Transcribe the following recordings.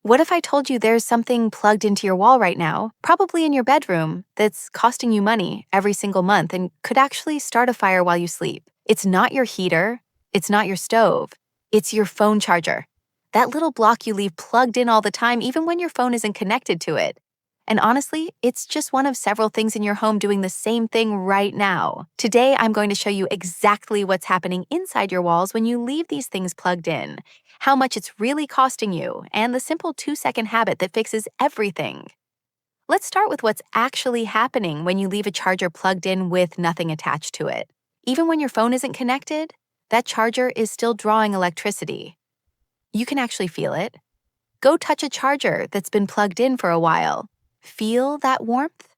What if I told you there's something plugged into your wall right now, probably in your bedroom, that's costing you money every single month and could actually start a fire while you sleep? It's not your heater, it's not your stove, it's your phone charger. That little block you leave plugged in all the time, even when your phone isn't connected to it. And honestly, it's just one of several things in your home doing the same thing right now. Today, I'm going to show you exactly what's happening inside your walls when you leave these things plugged in, how much it's really costing you, and the simple 2-second habit that fixes everything. Let's start with what's actually happening when you leave a charger plugged in with nothing attached to it. Even when your phone isn't connected, that charger is still drawing electricity. You can actually feel it. Go touch a charger that's been plugged in for a while. Feel that warmth?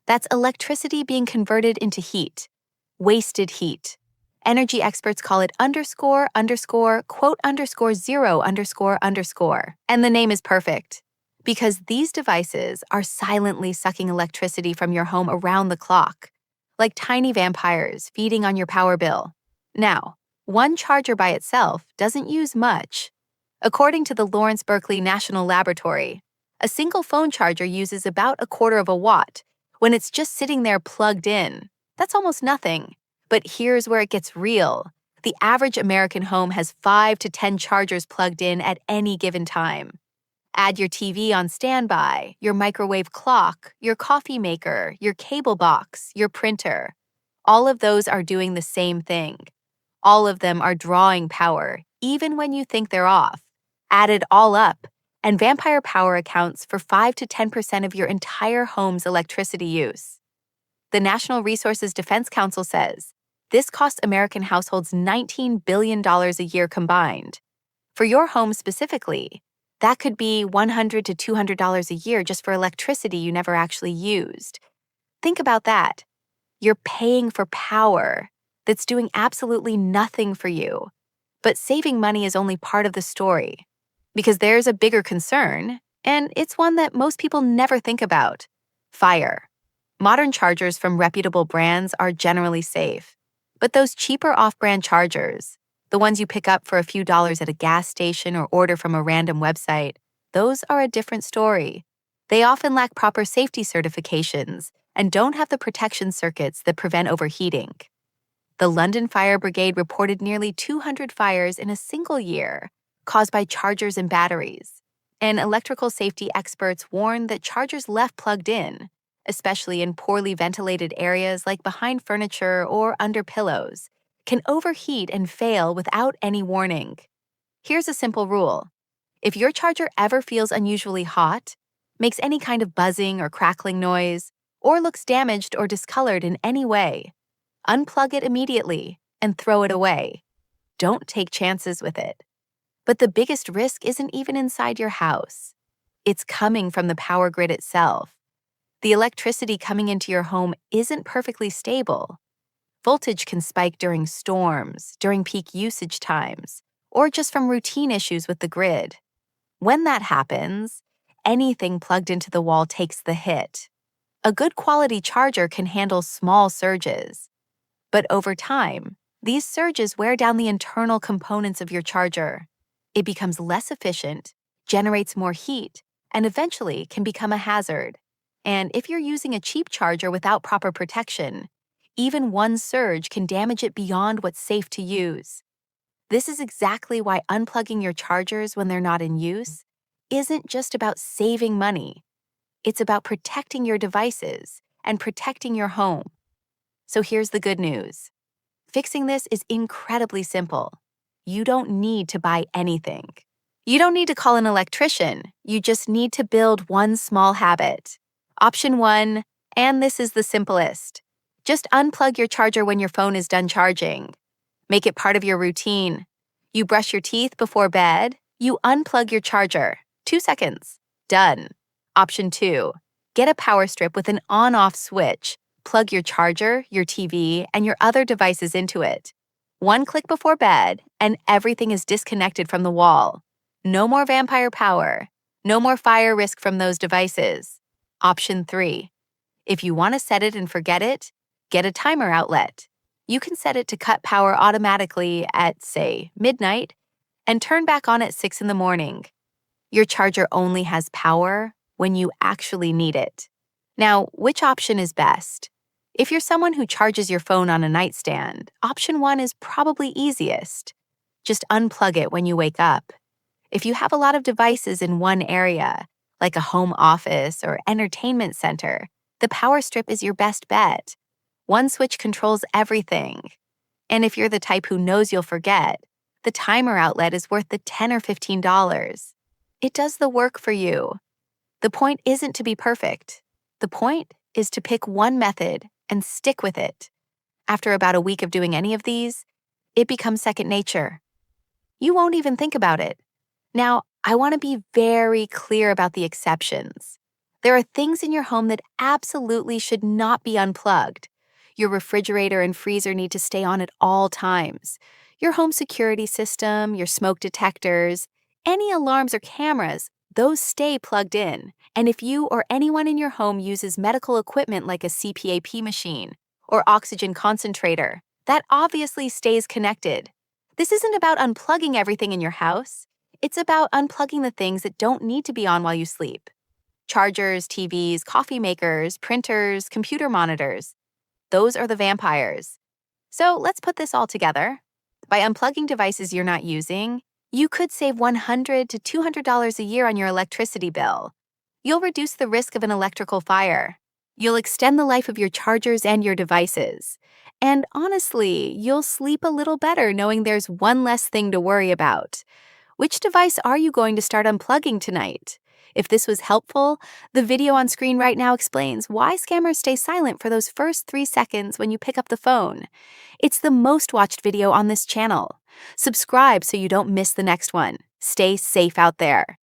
That's electricity being converted into heat. Wasted heat. Energy experts call it underscore, underscore, quote, underscore, zero, underscore, underscore. And the name is perfect, because these devices are silently sucking electricity from your home around the clock, like tiny vampires feeding on your power bill. Now, one charger by itself doesn't use much. According to the Lawrence Berkeley National Laboratory, a single phone charger uses about 1/4 of a watt when it's just sitting there plugged in. That's almost nothing. But here's where it gets real. The average American home has 5 to 10 chargers plugged in at any given time. Add your TV on standby, your microwave clock, your coffee maker, your cable box, your printer. All of those are doing the same thing. All of them are drawing power, even when you think they're off. Add it all up, and Vampire Power accounts for 5 to 10% of your entire home's electricity use. The National Resources Defense Council says this costs American households $19 billion a year combined. For your home specifically, that could be $100 to $200 a year just for electricity you never actually used. Think about that. You're paying for power that's doing absolutely nothing for you. But saving money is only part of the story, because there's a bigger concern, and it's one that most people never think about: fire. Modern chargers from reputable brands are generally safe. But those cheaper off-brand chargers, the ones you pick up for a few dollars at a gas station or order from a random website, those are a different story. They often lack proper safety certifications and don't have the protection circuits that prevent overheating. The London Fire Brigade reported nearly 200 fires in a single year caused by chargers and batteries. And electrical safety experts warn that chargers left plugged in, especially in poorly ventilated areas like behind furniture or under pillows, can overheat and fail without any warning. Here's a simple rule. If your charger ever feels unusually hot, makes any kind of buzzing or crackling noise, or looks damaged or discolored in any way, unplug it immediately and throw it away. Don't take chances with it. But the biggest risk isn't even inside your house. It's coming from the power grid itself. The electricity coming into your home isn't perfectly stable. Voltage can spike during storms, during peak usage times, or just from routine issues with the grid. When that happens, anything plugged into the wall takes the hit. A good quality charger can handle small surges. But over time, these surges wear down the internal components of your charger. It becomes less efficient, generates more heat, and eventually can become a hazard. And if you're using a cheap charger without proper protection, even one surge can damage it beyond what's safe to use. This is exactly why unplugging your chargers when they're not in use isn't just about saving money. It's about protecting your devices and protecting your home. So here's the good news. Fixing this is incredibly simple. You don't need to buy anything. You don't need to call an electrician. You just need to build one small habit. Option 1, and this is the simplest. Just unplug your charger when your phone is done charging. Make it part of your routine. You brush your teeth before bed, you unplug your charger. 2 seconds. Done. Option 2, get a power strip with an on-off switch. Plug your charger, your TV, and your other devices into it. One click before bed, and everything is disconnected from the wall. No more vampire power. No more fire risk from those devices. Option 3, if you want to set it and forget it, get a timer outlet. You can set it to cut power automatically at, say, midnight, and turn back on at 6 in the morning. Your charger only has power when you actually need it. Now, which option is best? If you're someone who charges your phone on a nightstand, option 1 is probably easiest. Just unplug it when you wake up. If you have a lot of devices in one area, like a home office or entertainment center, the power strip is your best bet. One switch controls everything. And if you're the type who knows you'll forget, the timer outlet is worth the $10 or $15. It does the work for you. The point isn't to be perfect. The point is to pick one method and stick with it. After about a week of doing any of these, it becomes second nature. You won't even think about it. Now, I want to be very clear about the exceptions. There are things in your home that absolutely should not be unplugged. Your refrigerator and freezer need to stay on at all times. Your home security system, your smoke detectors, any alarms or cameras, those stay plugged in. And if you or anyone in your home uses medical equipment like a CPAP machine or oxygen concentrator, that obviously stays connected. This isn't about unplugging everything in your house. It's about unplugging the things that don't need to be on while you sleep. Chargers, TVs, coffee makers, printers, computer monitors. Those are the vampires. So let's put this all together. By unplugging devices you're not using, you could save $100 to $200 a year on your electricity bill. You'll reduce the risk of an electrical fire. You'll extend the life of your chargers and your devices. And honestly, you'll sleep a little better knowing there's one less thing to worry about. Which device are you going to start unplugging tonight? If this was helpful, the video on screen right now explains why scammers stay silent for those first 3 seconds when you pick up the phone. It's the most watched video on this channel. Subscribe so you don't miss the next one. Stay safe out there.